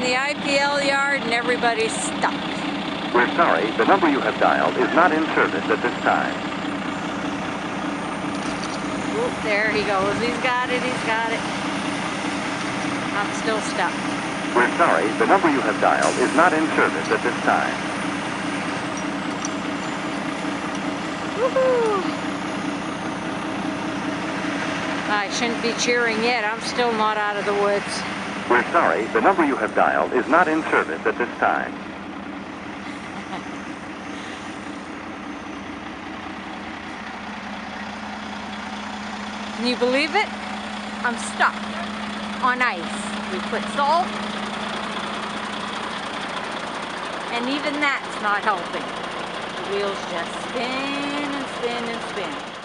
the IPL yard and everybody's stuck. We're sorry, the number you have dialed is not in service at this time. Oop, there he goes. He's got it, he's got it. I'm still stuck. We're sorry, the number you have dialed is not in service at this time. Woohoo! I shouldn't be cheering yet. I'm still not out of the woods. We're sorry, the number you have dialed is not in service at this time. Can you believe it? I'm stuck on ice. We put salt, and even that's not helping. The wheels just spin and spin and spin.